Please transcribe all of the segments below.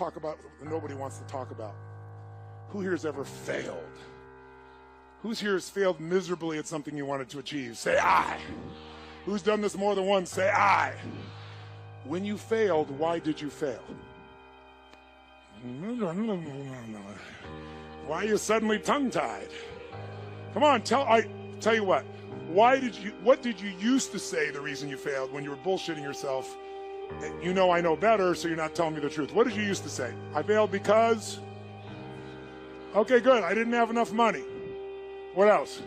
talk about what nobody wants to talk about. Who here has ever failed? Who's here has failed miserably at something you wanted to achieve? Say I. Who's done this more than once? Say I. When you failed, why did you fail? Why are you suddenly tongue-tied? Come on, tell you what. What did you used to say the reason you failed when you were bullshitting yourself? You know I know better, so you're not telling me the truth. What did you used to say? I failed because... Okay, good. I didn't have enough money. What else?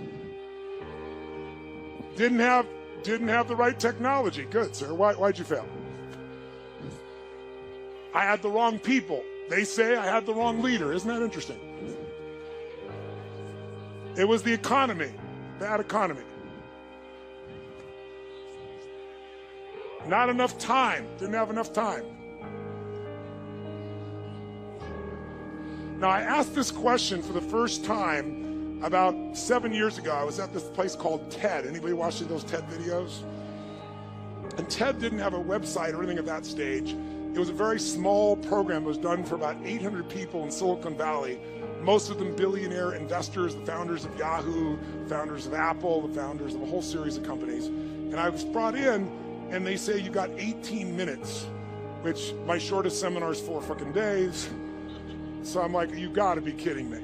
Didn't have the right technology. Good, sir. Why'd you fail? I had the wrong people. They say I had the wrong leader. Isn't that interesting? It was the economy. Bad economy. Not enough time. Didn't have enough time. Now, I asked this question for the first time about 7 years ago. I was at this place called TED. Anybody watching those TED videos? And TED didn't have a website or anything at that stage. It was a very small program. It was done for about 800 people in Silicon Valley, most of them billionaire investors, the founders of Yahoo, founders of Apple, the founders of a whole series of companies. And I was brought in, and they say, you got 18 minutes, which my shortest seminar is 4 fucking days. So I'm like, you gotta be kidding me.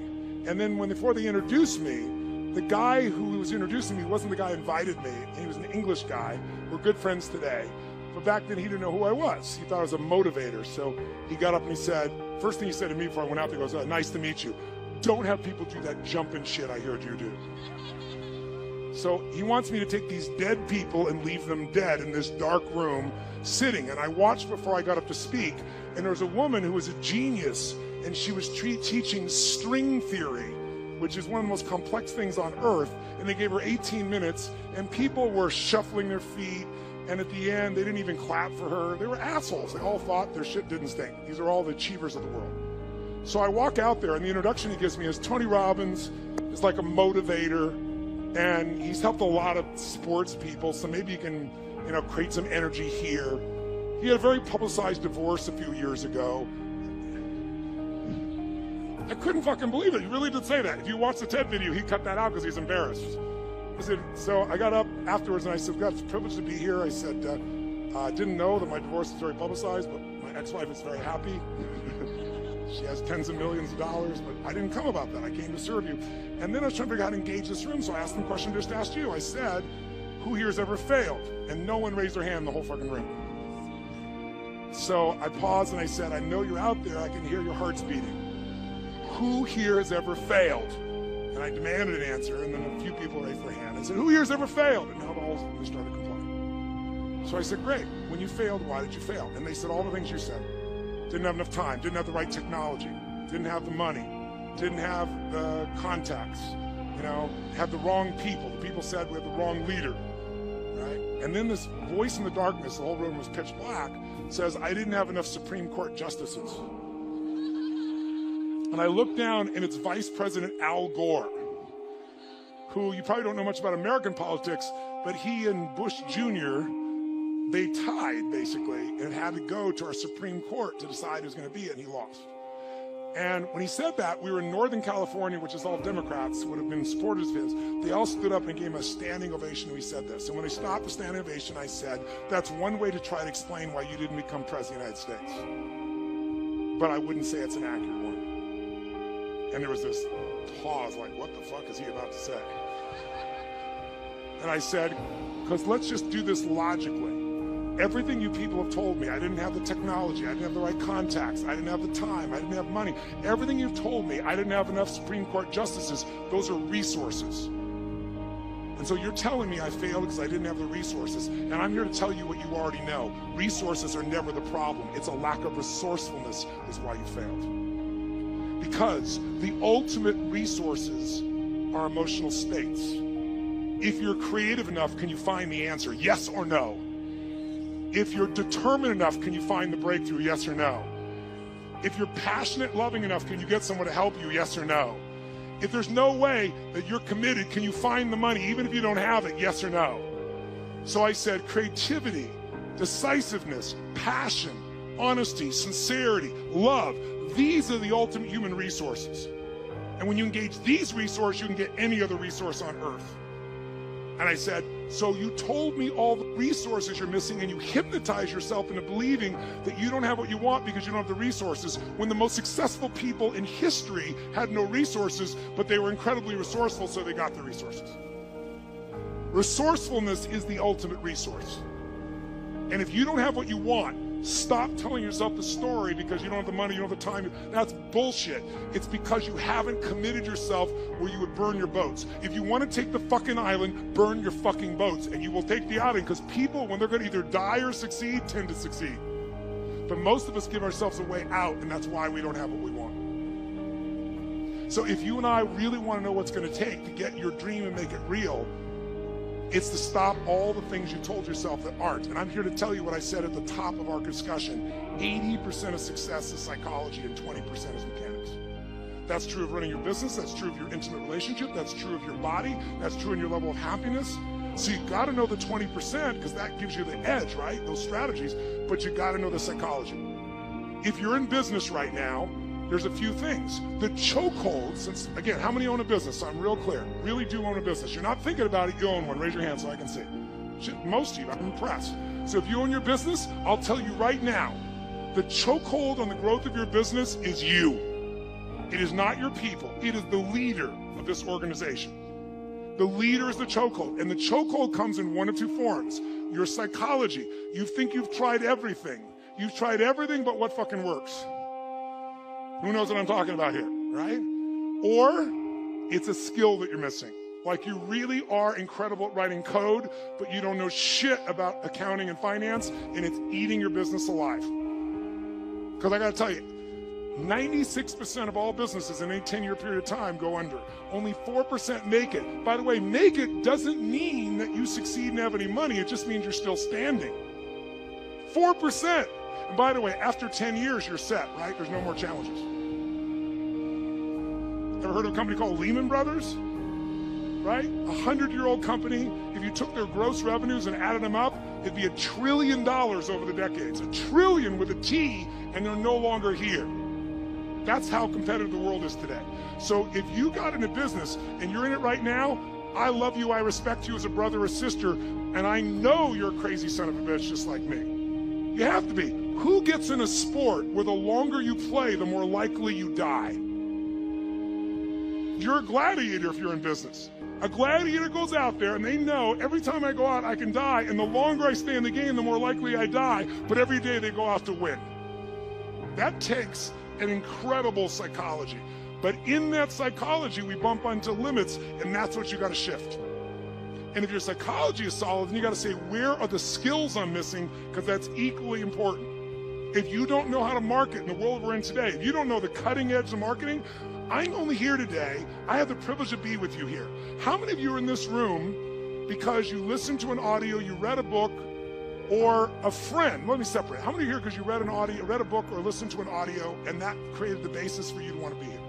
And then before they introduced me, the guy who was introducing me wasn't the guy who invited me. He was an English guy. We're good friends today. But back then he didn't know who I was. He thought I was a motivator. So he got up and he said, first thing he said to me before I went out there, he goes, nice to meet you. Don't have people do that jumping shit I heard you do. So he wants me to take these dead people and leave them dead in this dark room sitting. And I watched before I got up to speak, and there was a woman who was a genius, and she was teaching string theory, which is one of the most complex things on earth. And they gave her 18 minutes, and people were shuffling their feet. And at the end, they didn't even clap for her. They were assholes. They all thought their shit didn't stink. These are all the achievers of the world. So I walk out there, and the introduction he gives me is Tony Robbins is like a motivator, and he's helped a lot of sports people, so maybe you can, create some energy here. He had a very publicized divorce a few years ago. I couldn't fucking believe it. He really did say that. If you watch the TED video, he cut that out because he's embarrassed. So I got up afterwards and I said, God, it's a privilege to be here. I said, I didn't know that my divorce is very publicized, but my ex-wife is very happy. She has tens of millions of dollars, but I didn't come about that. I came to serve you. And then I was trying to figure out how to engage this room, so I asked them a question I just asked you. I said, who here has ever failed? And no one raised their hand in the whole fucking room. So I paused and I said, I know you're out there. I can hear your hearts beating. Who here has ever failed? And I demanded an answer, and then a few people raised their hand. I said, who here has ever failed? And now all of them started complaining. So I said, great. When you failed, why did you fail? And they said all the things you said. Didn't have enough time, didn't have the right technology, didn't have the money, didn't have the contacts, had the wrong people. The people said we had the wrong leader, right? And then this voice in the darkness, the whole room was pitch black, says, I didn't have enough Supreme Court justices. And I looked down, and it's Vice President Al Gore, who you probably don't know much about American politics, but he and Bush Jr., they tied, basically, and had to go to our Supreme Court to decide who's going to be it, and he lost. And when he said that, we were in Northern California, which is all Democrats, would have been supporters of his. They all stood up and gave him a standing ovation when he said this. And when they stopped the standing ovation, I said, that's one way to try to explain why you didn't become president of the United States. But I wouldn't say it's an accurate one. And there was this pause, like, what the fuck is he about to say? And I said, because let's just do this logically. Everything you people have told me, I didn't have the technology, I didn't have the right contacts, I didn't have the time, I didn't have money. Everything you've told me, I didn't have enough Supreme Court justices. Those are resources. And so you're telling me I failed because I didn't have the resources. And I'm here to tell you what you already know. Resources are never the problem. It's a lack of resourcefulness is why you failed. Because the ultimate resources are emotional states. If you're creative enough, can you find the answer? Yes or no? If you're determined enough, can you find the breakthrough? Yes or no? If you're passionate, loving enough, can you get someone to help you? Yes or no? If there's no way that you're committed, can you find the money even if you don't have it? Yes or no? So I said creativity, decisiveness, passion, honesty, sincerity, love. These are the ultimate human resources. And when you engage these resources, you can get any other resource on earth. And I said, so you told me all the resources you're missing, and you hypnotize yourself into believing that you don't have what you want because you don't have the resources, when the most successful people in history had no resources, but they were incredibly resourceful, so they got the resources. Resourcefulness is the ultimate resource. And if you don't have what you want, stop telling yourself the story because you don't have the money, you don't have the time. That's bullshit. It's because you haven't committed yourself where you would burn your boats. If you want to take the fucking island, burn your fucking boats, and you will take the island, because people, when they're going to either die or succeed, tend to succeed. But most of us give ourselves a way out, and that's why we don't have what we want. So if you and I really want to know what's going to take to get your dream and make it real, it's to stop all the things you told yourself that aren't. And I'm here to tell you what I said at the top of our discussion. 80% of success is psychology and 20% is mechanics. That's true of running your business. That's true of your intimate relationship. That's true of your body. That's true in your level of happiness. So you got to know the 20% because that gives you the edge, right? Those strategies. But you got to know the psychology. If you're in business right now, there's a few things. The chokehold, since, again, how many own a business? So I'm real clear. Really do own a business. You're not thinking about it, you own one. Raise your hand so I can see. Shit, most of you, I'm impressed. So if you own your business, I'll tell you right now, the chokehold on the growth of your business is you. It is not your people. It is the leader of this organization. The leader is the chokehold. And the chokehold comes in one of two forms. Your psychology. You think you've tried everything. You've tried everything but what fucking works. Who knows what I'm talking about here, right? Or it's a skill that you're missing. Like you really are incredible at writing code, but you don't know shit about accounting and finance, and it's eating your business alive. Because I gotta tell you, 96% of all businesses in a 10-year period of time go under. Only 4% make it. By the way, make it doesn't mean that you succeed and have any money. It just means you're still standing. 4%. And by the way, after 10 years, you're set, right? There's no more challenges. Ever heard of a company called Lehman Brothers? Right? 100-year-old company. If you took their gross revenues and added them up, it'd be $1 trillion over the decades. $1 trillion with a T, and they're no longer here. That's how competitive the world is today. So if you got in a business and you're in it right now, I love you, I respect you as a brother or sister, and I know you're a crazy son of a bitch just like me. You have to be. Who gets in a sport where the longer you play, the more likely you die? You're a gladiator if you're in business. A gladiator goes out there and they know every time I go out I can die, and the longer I stay in the game, the more likely I die, but every day they go out to win. That takes an incredible psychology. But in that psychology, we bump onto limits, and that's what you got to shift. And if your psychology is solid, then you got to say, where are the skills I'm missing? Because that's equally important. If you don't know how to market in the world we're in today, if you don't know the cutting edge of marketing, I'm only here today. I have the privilege to be with you here. How many of you are in this room because you listened to an audio, you read a book, or a friend? Let me separate. How many are here because you read an audio, read a book, or listened to an audio, and that created the basis for you to want to be here?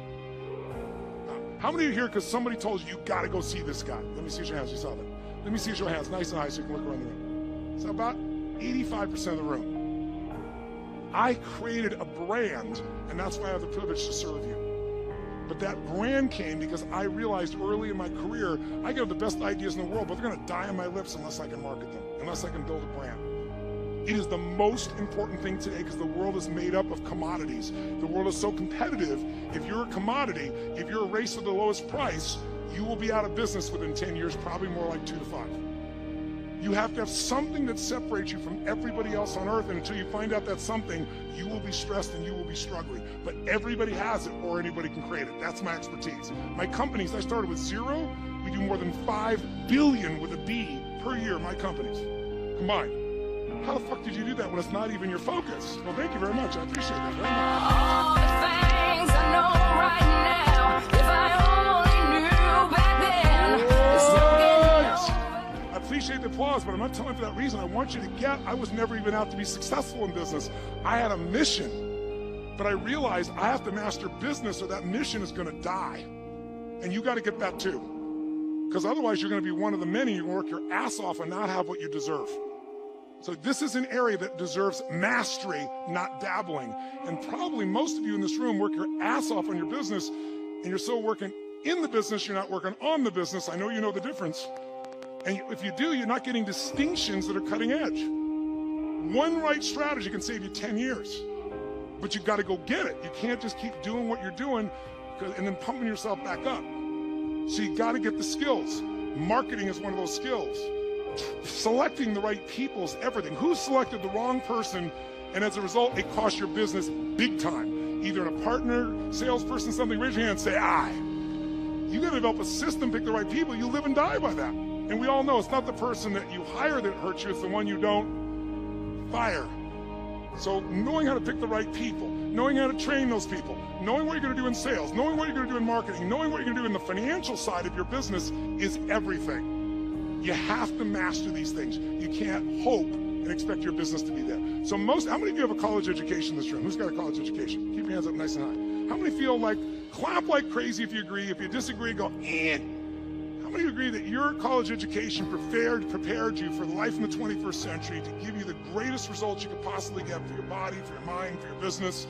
How many are here because somebody told you, you got to go see this guy? Let me see your hands. You saw that. Let me see your hands nice and high so you can look around the room. So about 85% of the room. I created a brand, and that's why I have the privilege to serve you. But that brand came because I realized early in my career, I get the best ideas in the world, but they're going to die on my lips unless I can market them, unless I can build a brand. It is the most important thing today because the world is made up of commodities. The world is so competitive. If you're a commodity, if you're a race for the lowest price, you will be out of business within 10 years, probably more like 2 to 5. You have to have something that separates you from everybody else on earth, and until you find out that something, you will be stressed and you will be struggling. But everybody has it, or anybody can create it. That's my expertise. My companies, I started with 0. We do more than 5 billion with a B per year, my companies, combined. How the fuck did you do that when it's not even your focus? Well, thank you very much. I appreciate that very much. All the things I know right now, if I only knew back then, it's no getting over. I appreciate the applause, but I'm not telling you for that reason. I want you to get, I was never even out to be successful in business. I had a mission, but I realized I have to master business or that mission is going to die. And you got to get that too. Because otherwise you're going to be one of the many, you're going to work your ass off and not have what you deserve. So this is an area that deserves mastery, not dabbling. And probably most of you in this room work your ass off on your business, and you're still working in the business, you're not working on the business. I know you know the difference. And if you do, you're not getting distinctions that are cutting edge. One right strategy can save you 10 years, but you've got to go get it. You can't just keep doing what you're doing and then pumping yourself back up. So you got to get the skills. Marketing is one of those skills. Selecting the right people is everything. Who selected the wrong person, and as a result, it cost your business big time. Either in a partner, salesperson, something, raise your hand and say, I. You got to develop a system, pick the right people. You live and die by that. And we all know it's not the person that you hire that hurts you, it's the one you don't fire. So knowing how to pick the right people, knowing how to train those people, knowing what you're going to do in sales, knowing what you're going to do in marketing, knowing what you're going to do in the financial side of your business is everything. You have to master these things. You can't hope and expect your business to be there. So how many of you have a college education in this room? Who's got a college education? Keep your hands up nice and high. How many feel like, clap like crazy if you agree. If you disagree, go, How many agree that your college education prepared you for life in the 21st century to give you the greatest results you could possibly get for your body, for your mind, for your business?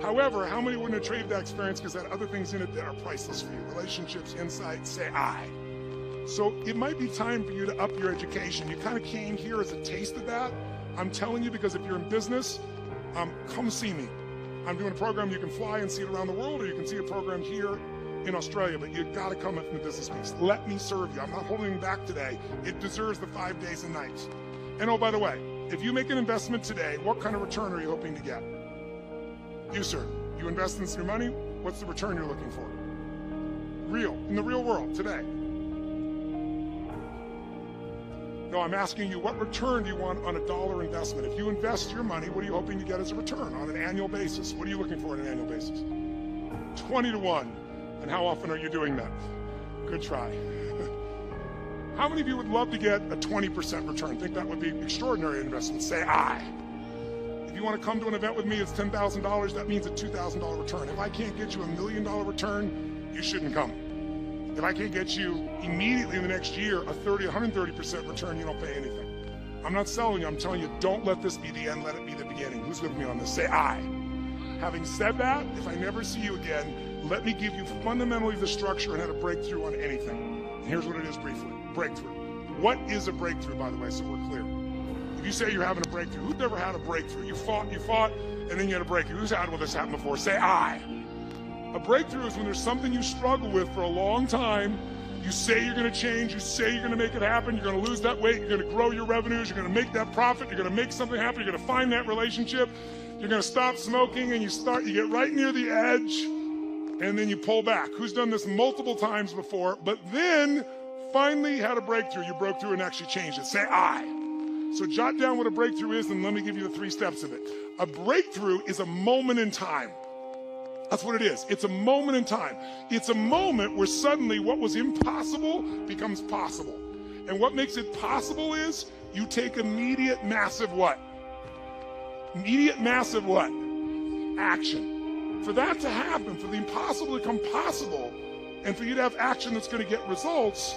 However, how many wouldn't have traded that experience because there are other things in it that are priceless for you? Relationships, insights, say I. So it might be time for you to up your education. You kind of came here as a taste of that. I'm telling you, because if you're in business, come see me. I'm doing a program you can fly and see it around the world, or you can see a program here in Australia, but you've got to come up in the business piece. Let me serve you. I'm not holding you back today. It deserves the 5 days and nights. And oh, by the way, if you make an investment today, what kind of return are you hoping to get? You, sir. You invest in some money, what's the return you're looking for? Real, in the real world, today. No, I'm asking you, what return do you want on a dollar investment? If you invest your money, what are you hoping to get as a return on an annual basis? What are you looking for on an annual basis? 20 to 1. And how often are you doing that? Good try. How many of you would love to get a 20% return? Think that would be extraordinary investment? Say I. If you want to come to an event with me, it's $10,000. That means a $2,000 return. If I can't get you $1 million return, you shouldn't come. If I can't get you immediately in the next year a 130% return, you don't pay anything. I'm not selling you. I'm telling you, don't let this be the end. Let it be the beginning. Who's with me on this? Say I. Having said that, if I never see you again, let me give you fundamentally the structure and how to break through on anything. And here's what it is briefly. Breakthrough. What is a breakthrough, by the way, so we're clear? If you say you're having a breakthrough, who's never had a breakthrough? You fought, and then you had a breakthrough. Who's had this happen before? Say I. A breakthrough is when there's something you struggle with for a long time. You say you're going to change. You say you're going to make it happen. You're going to lose that weight. You're going to grow your revenues. You're going to make that profit. You're going to make something happen. You're going to find that relationship. You're going to stop smoking, and you get right near the edge, and then you pull back. Who's done this multiple times before, but then finally had a breakthrough? You broke through and actually changed it. Say I. So jot down what a breakthrough is, and let me give you the 3 steps of it. A breakthrough is a moment in time. That's what it is. It's a moment in time. It's a moment where suddenly what was impossible becomes possible. And what makes it possible is you take immediate, massive what? Immediate, massive what? Action. For that to happen, for the impossible to become possible, and for you to have action that's going to get results,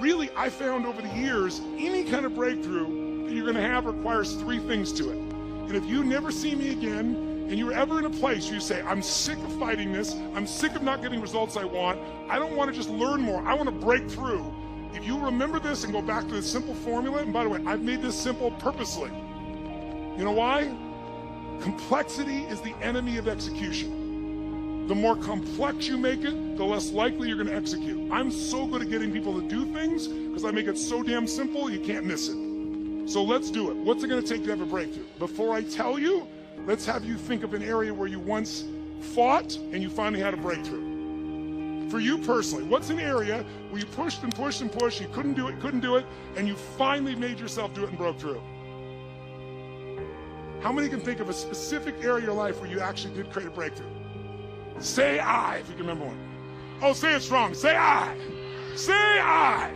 really, I found over the years, any kind of breakthrough that you're going to have requires 3 things to it. And if you never see me again, and you're ever in a place where you say, I'm sick of fighting this, I'm sick of not getting results I want, I don't want to just learn more, I want to break through. If you remember this and go back to the simple formula, and by the way, I've made this simple purposely. You know why? Complexity is the enemy of execution. The more complex you make it, the less likely you're going to execute. I'm so good at getting people to do things because I make it so damn simple you can't miss it. So let's do it. What's it going to take to have a breakthrough? Before I tell you, let's have you think of an area where you once fought and you finally had a breakthrough. For you personally, what's an area where you pushed and pushed and pushed, you couldn't do it, and you finally made yourself do it and broke through? How many can think of a specific area of your life where you actually did create a breakthrough? Say I, if you can remember one. Oh, say it strong. Say I. Say I.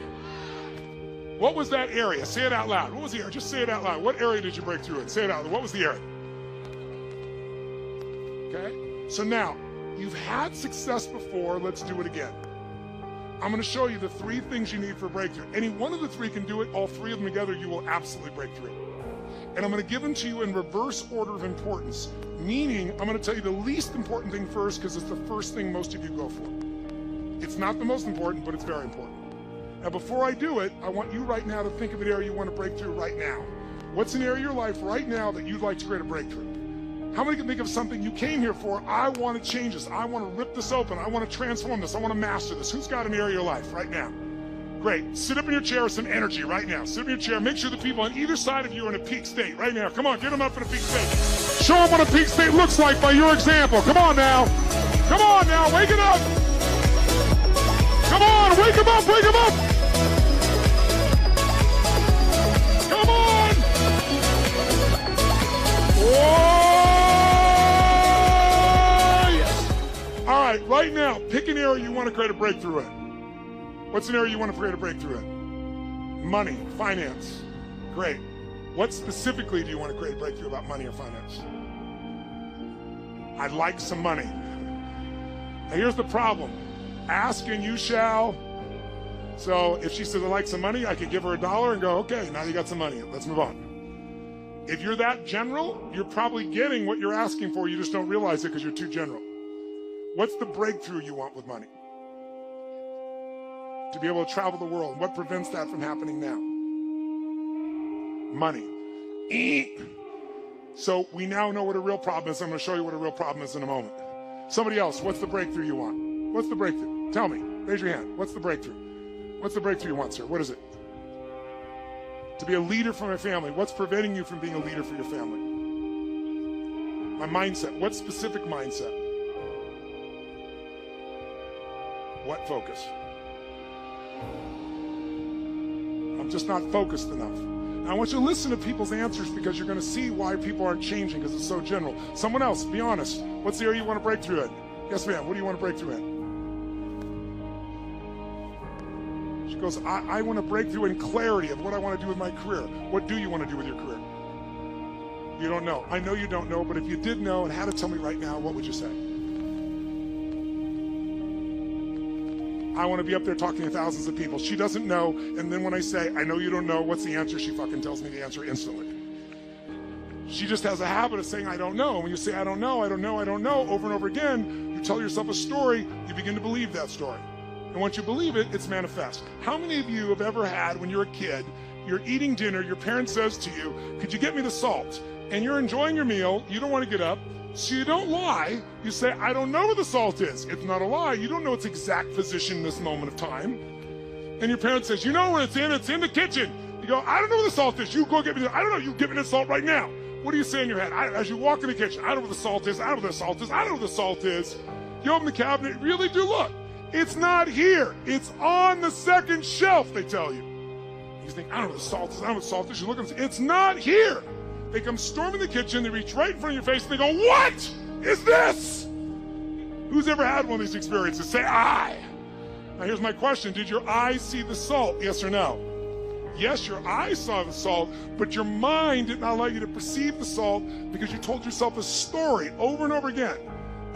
What was that area? Say it out loud. What was the area? Just say it out loud. What area did you break through in? Say it out loud. What was the area? Okay? So now, you've had success before. Let's do it again. I'm going to show you the 3 things you need for a breakthrough. Any one of the 3 can do it. All 3 of them together, you will absolutely break through. And I'm going to give them to you in reverse order of importance, meaning I'm going to tell you the least important thing first because it's the first thing most of you go for. It's not the most important, but it's very important. Now, before I do it, I want you right now to think of an area you want to break through right now. What's an area of your life right now that you'd like to create a breakthrough? How many can think of something you came here for? I want to change this. I want to rip this open. I want to transform this. I want to master this. Who's got an area of your life right now? Great. Sit up in your chair with some energy right now. Sit up in your chair. Make sure the people on either side of you are in a peak state right now. Come on, get them up in a peak state. Show them what a peak state looks like by your example. Come on now. Come on now. Wake it up. Come on. Wake them up. Wake them up. Come on. Whoa. All right, right now, pick an area you want to create a breakthrough in. What's an area you want to create a breakthrough in? Money, finance. Great. What specifically do you want to create a breakthrough about money or finance? I'd like some money. Now here's the problem. Ask and you shall. So if she says, I'd like some money, I could give her $1 and go, okay, now you got some money. Let's move on. If you're that general, you're probably getting what you're asking for. You just don't realize it because you're too general. What's the breakthrough you want with money? To be able to travel the world. What prevents that from happening now? Money. So we now know what a real problem is. I'm going to show you what a real problem is in a moment. Somebody else, what's the breakthrough you want? What's the breakthrough? Tell me. Raise your hand. What's the breakthrough? What's the breakthrough you want, sir? What is it? To be a leader for my family. What's preventing you from being a leader for your family? My mindset. What specific mindset? What focus? I'm just not focused enough. Now, I want you to listen to people's answers because you're going to see why people aren't changing because it's so general. Someone else, be honest. What's the area you want to break through in? Yes, ma'am. What do you want to break through in? She goes, I want to break through in clarity of what I want to do with my career. What do you want to do with your career? You don't know. I know you don't know, but if you did know and had to tell me right now, what would you say? I want to be up there talking to thousands of people. She doesn't know, and then when I say, I know you don't know, what's the answer? She fucking tells me the answer instantly. She just has a habit of saying, I don't know. When you say, I don't know, over and over again, you tell yourself a story, you begin to believe that story. And once you believe it, it's manifest. How many of you have ever had, when you're a kid, you're eating dinner, your parent says to you, could you get me the salt? And you're enjoying your meal, you don't want to get up, so you don't lie, you say, I don't know where the salt is. It's not a lie, you don't know its exact position in this moment of time. And your parent says, you know where it's in the kitchen. You go, I don't know where the salt is, you go get me I don't know, you give me the salt right now. What do you say in your head? As you walk in the kitchen, I don't know where the salt is, I don't know where the salt is, I don't know where the salt is. You open the cabinet, really do look. It's not here, it's on the second shelf, they tell you. You think, I don't know where the salt is, I don't know where the salt is. You look and say, it's not here. They come storming the kitchen, they reach right in front of your face, and they go, what is this? Who's ever had one of these experiences? Say, I. Now here's my question. Did your eyes see the salt? Yes or no? Yes, your eyes saw the salt, but your mind did not allow you to perceive the salt because you told yourself a story over and over again,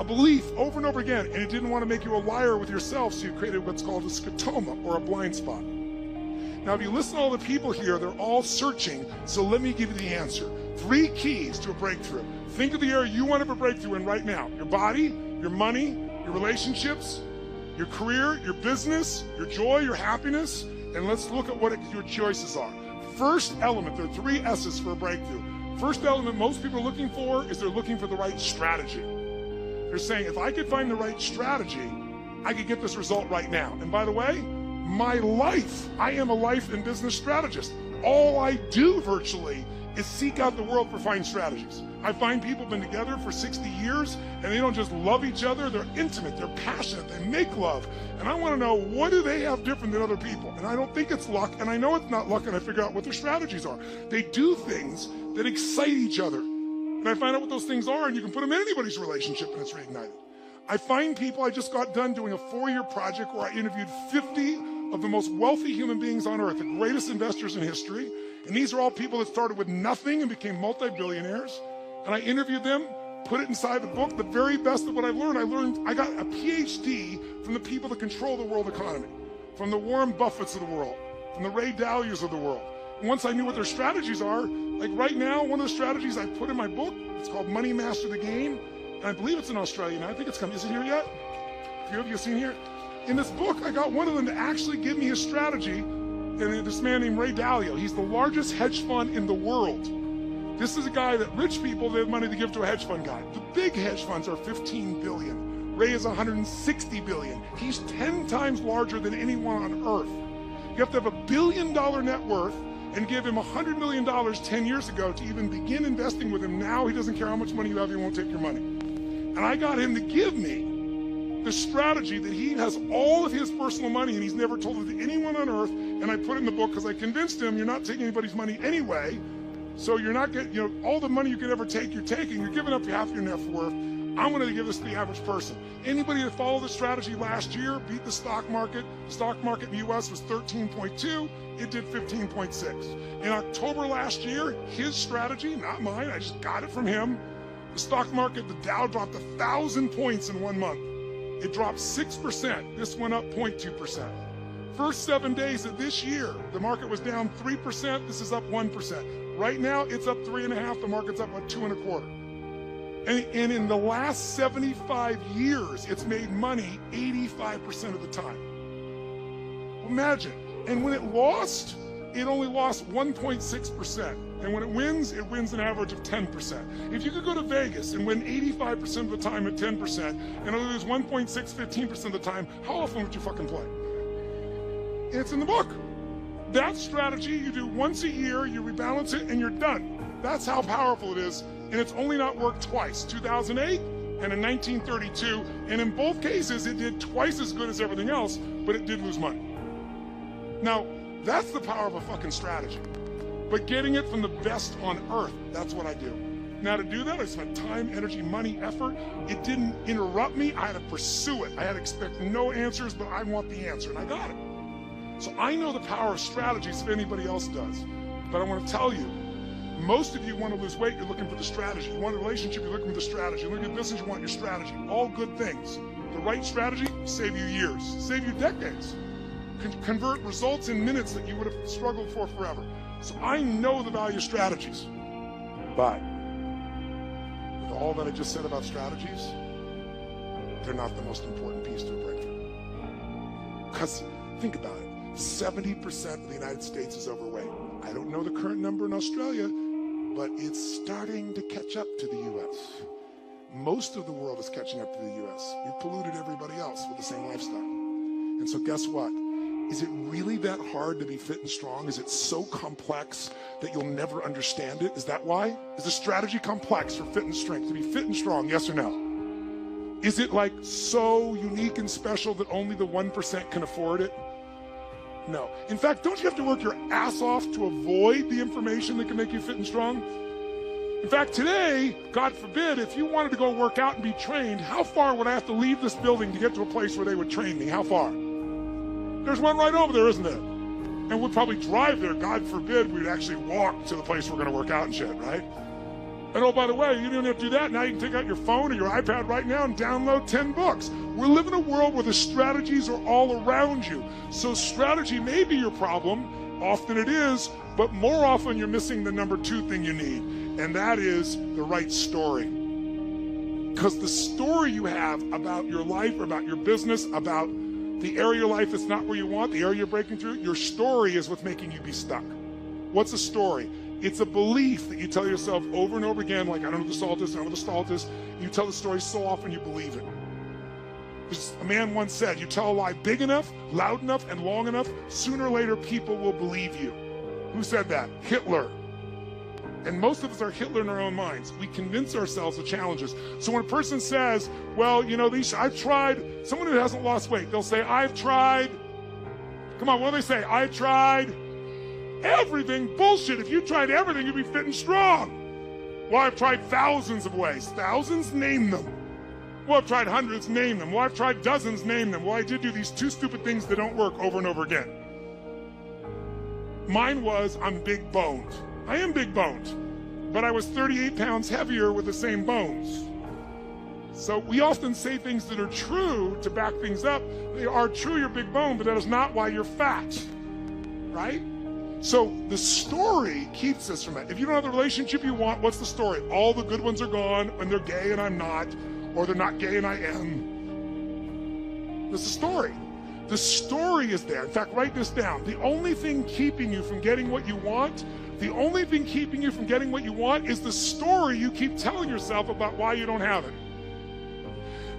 a belief over and over again, and it didn't want to make you a liar with yourself, so you created what's called a scotoma, or a blind spot. Now, if you listen to all the people here, they're all searching, so let me give you the answer. 3 keys to a breakthrough. Think of the area you want to have a breakthrough in right now. Your body, your money, your relationships, your career, your business, your joy, your happiness, and let's look at what your choices are. First element, there are 3 S's for a breakthrough. First element most people are looking for is they're looking for the right strategy. They're saying, if I could find the right strategy, I could get this result right now. And by the way, my life, I am a life and business strategist. All I do virtually is seek out the world for fine strategies. I find people have been together for 60 years and they don't just love each other, they're intimate, they're passionate, they make love. And I want to know, what do they have different than other people? And I don't think it's luck, and I know it's not luck, and I figure out what their strategies are. They do things that excite each other. And I find out what those things are, and you can put them in anybody's relationship and it's reignited. I find people, I just got done doing a 4-year project where I interviewed 50 of the most wealthy human beings on earth, the greatest investors in history. And these are all people that started with nothing and became multi-billionaires. And I interviewed them, put it inside the book, the very best of what I've learned. I got a PhD from the people that control the world economy. from the Warren Buffetts of the world, from the Ray Dalias of the world. And once I knew what their strategies are, like right now, one of the strategies I put in my book, it's called Money Master the Game, and I believe it's in Australia now. I think it's coming. Is it here yet? A few of you have seen here? In this book, I got one of them to actually give me a strategy, and this man named Ray Dalio. He's the largest hedge fund in the world. This is a guy that rich people, they have money to give to a hedge fund guy. The big hedge funds are 15 billion. Ray is 160 billion. He's 10 times larger than anyone on earth. You have to have $1 billion net worth and give him $100 million 10 years ago to even begin investing with him. Now he doesn't care how much money you have, he won't take your money. And I got him to give me the strategy that he has all of his personal money and he's never told it to anyone on earth, and I put it in the book because I convinced him you're not taking anybody's money anyway, so you're not getting, all the money you could ever take, you're taking, you're giving up half your net worth. I'm going to give this to the average person. Anybody that followed the strategy last year beat the stock market. The stock market in the U.S. was 13.2. It did 15.6. In October last year, his strategy, not mine, I just got it from him. The stock market, the Dow dropped 1,000 points in 1 month. It dropped 6%. This went up 0.2%. First 7 days of this year, the market was down 3%. This is up 1%. Right now, it's up 3.5%. The market's up about 2.25%. And in the last 75 years, it's made money 85% of the time. Imagine. And when it lost, it only lost 1.6%. And when it wins an average of 10%. If you could go to Vegas and win 85% of the time at 10% and lose 15% of the time, how often would you fucking play? It's in the book. That strategy you do once a year, you rebalance it, and you're done. That's how powerful it is. And it's only not worked twice, 2008 and in 1932. And in both cases, it did twice as good as everything else, but it did lose money. Now, that's the power of a fucking strategy. But getting it from the best on earth, that's what I do. Now to do that, I spent time, energy, money, effort. It didn't interrupt me. I had to pursue it. I had to expect no answers, but I want the answer, and I got it. So I know the power of strategies if anybody else does. But I want to tell you, most of you want to lose weight, you're looking for the strategy. You want a relationship, you're looking for the strategy. You look at business, you want your strategy. All good things. The right strategy, save you years, save you decades. Convert results in minutes that you would have struggled for forever. So I know the value of strategies. But with all that I just said about strategies, they're not the most important piece to a breakthrough. Because think about it, 70% of the United States is overweight. I don't know the current number in Australia, but it's starting to catch up to the U.S. Most of the world is catching up to the U.S. We've polluted everybody else with the same lifestyle. And so guess what? Is it really that hard to be fit and strong? Is it so complex that you'll never understand it? Is that why? Is the strategy complex for fit and strength? To be fit and strong, yes or no? Is it like so unique and special that only the 1% can afford it? No. In fact, don't you have to work your ass off to avoid the information that can make you fit and strong? In fact, today, God forbid, if you wanted to go work out and be trained, how far would I have to leave this building to get to a place where they would train me? How far? There's one right over there, isn't there? And we'd probably drive there. God forbid we'd actually walk to the place we're going to work out and shit, right? And oh, by the way, you don't have to do that. Now you can take out your phone or your iPad right now and download 10 books. We're living in a world where the strategies are all around you. So strategy may be your problem. Often it is, but more often you're missing the number 2 thing you need. And that is the right story. Because the story you have about your life, about your business, about the area of your life that's not where you want, the area you're breaking through, your story is what's making you be stuck. What's a story? It's a belief that you tell yourself over and over again, like, I don't know what the salt is, I don't know what the salt is. You tell the story so often you believe it. A man once said, you tell a lie big enough, loud enough, and long enough, sooner or later people will believe you. Who said that? Hitler. And most of us are Hitler in our own minds. We convince ourselves of challenges. So when a person says, well, you know, I've tried, someone who hasn't lost weight, they'll say, I've tried. Come on, what do they say? I tried everything. Bullshit. If you tried everything, you'd be fit and strong. Well, I've tried thousands of ways. Thousands? Name them. Well, I've tried hundreds. Name them. Well, I've tried dozens. Name them. Well, I did do these 2 stupid things that don't work over and over again. Mine was, I'm big boned. I am big boned, but I was 38 pounds heavier with the same bones. So we often say things that are true to back things up. They are true, you're big bone, but that is not why you're fat, right? So the story keeps us from it. If you don't have the relationship you want, what's the story? All the good ones are gone, and they're gay and I'm not, or they're not gay and I am. That's the story. The story is there. In fact, write this down. The only thing keeping you from getting what you want, the only thing keeping you from getting what you want is the story you keep telling yourself about why you don't have it.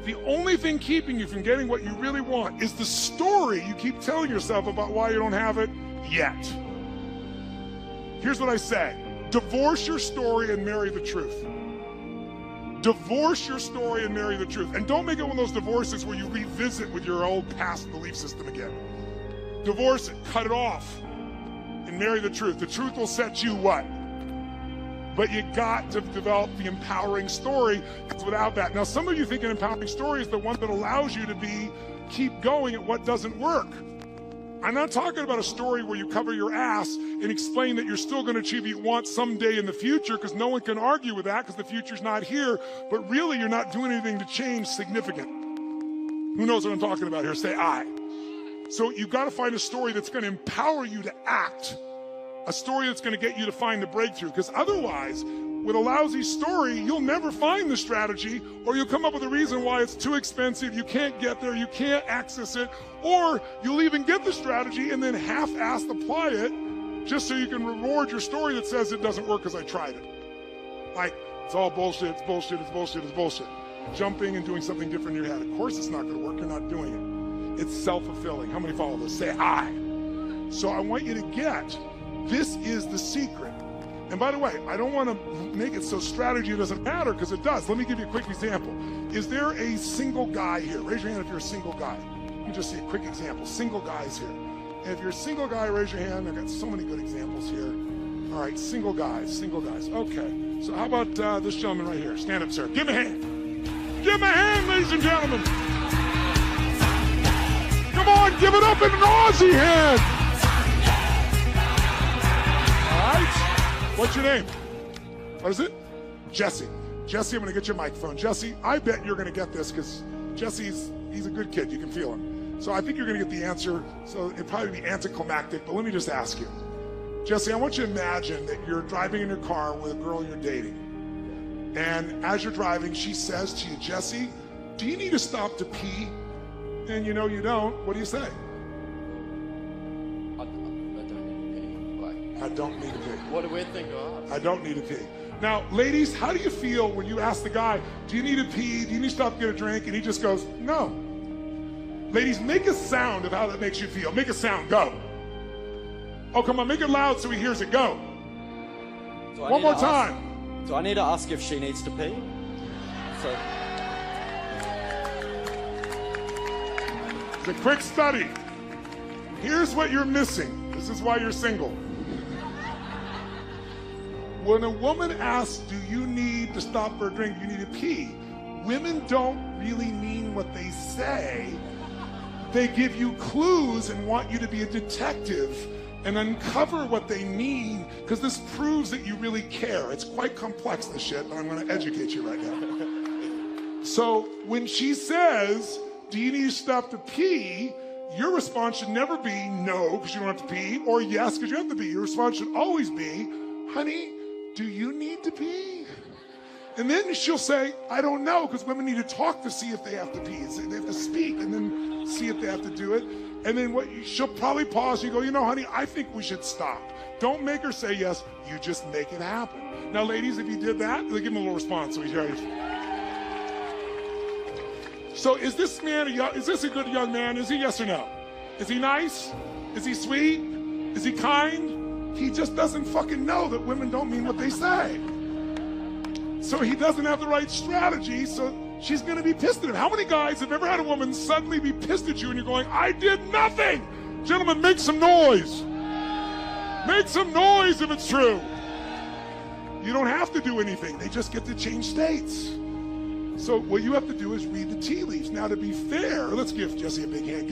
The only thing keeping you from getting what you really want is the story you keep telling yourself about why you don't have it yet. Here's what I say. Divorce your story and marry the truth. Divorce your story and marry the truth. And don't make it one of those divorces where you revisit with your old past belief system again. Divorce it, cut it off, and marry the truth. The truth will set you what? But you got to develop the empowering story, because without that, now some of you think an empowering story is the one that allows you to keep going at what doesn't work. I'm not talking about a story where you cover your ass and explain that you're still going to achieve what you want someday in the future, because no one can argue with that because the future's not here, but really you're not doing anything to change significant. Who knows what I'm talking about here? Say I. So you've got to find a story that's going to empower you to act. A story that's going to get you to find the breakthrough, because otherwise, with a lousy story, you'll never find the strategy, or you'll come up with a reason why it's too expensive, you can't get there, you can't access it, or you'll even get the strategy and then half-assed apply it just so you can reward your story that says it doesn't work because I tried it. Like, it's all bullshit, it's bullshit, it's bullshit, it's bullshit. Jumping and doing something different in your head. Of course it's not going to work, you're not doing it. It's self-fulfilling. How many follow this? Say I. So I want you to get, this is the secret. And by the way, I don't want to make it so strategy doesn't matter, because it does. Let me give you a quick example. Is there a single guy here? Raise your hand if you're a single guy. Let me just see a quick example. Single guys here. And if you're a single guy, raise your hand. I've got so many good examples here. All right, single guys, single guys. Okay, so how about this gentleman right here? Stand up, sir. Give him a hand. Give him a hand, ladies and gentlemen. Come on, give it up in an Aussie hand. All right. What's your name? What is it? Jesse. Jesse, I'm going to get your microphone. Jesse, I bet you're going to get this, because Jesse's, he's a good kid. You can feel him. So I think you're going to get the answer. So it'd probably be anticlimactic, but let me just ask you. Jesse, I want you to imagine that you're driving in your car with a girl you're dating. And as you're driving, she says to you, Jesse, do you need to stop to pee? And you know you don't. What do you say? I don't need to pee. What a weird thing to ask. I don't need to pee. Now, ladies, how do you feel when you ask the guy, do you need to pee? Do you need to stop to get a drink? And he just goes, no. Ladies, make a sound of how that makes you feel. Make a sound. Go. Oh, come on. Make it loud so he hears it. Go. One more time. Do I need to ask if she needs to pee? So. It's a quick study. Here's what you're missing. This is why you're single. When a woman asks, do you need to stop for a drink, do you need to pee? Women don't really mean what they say. They give you clues and want you to be a detective and uncover what they mean, because this proves that you really care. It's quite complex, this shit, but I'm going to educate you right now. So when she says, do you need to stop to pee? Your response should never be no, because you don't have to pee, or yes, because you have to pee. Your response should always be, honey, do you need to pee? And then she'll say, I don't know, because women need to talk to see if they have to pee. They have to speak and then see if they have to do it. And then she'll probably pause. You go, you know, honey, I think we should stop. Don't make her say yes. You just make it happen. Now, ladies, if you did that, give him a little response. So is this man is this a good young man? Is he yes or no? Is he nice? Is he sweet? Is he kind? He just doesn't fucking know that women don't mean what they say. So he doesn't have the right strategy, so she's gonna be pissed at him. How many guys have ever had a woman suddenly be pissed at you and you're going, I did nothing? Gentlemen, make some noise. Make some noise if it's true. You don't have to do anything. They just get to change states. So what you have to do is read the tea leaves. Now, to be fair, let's give Jesse a big hand.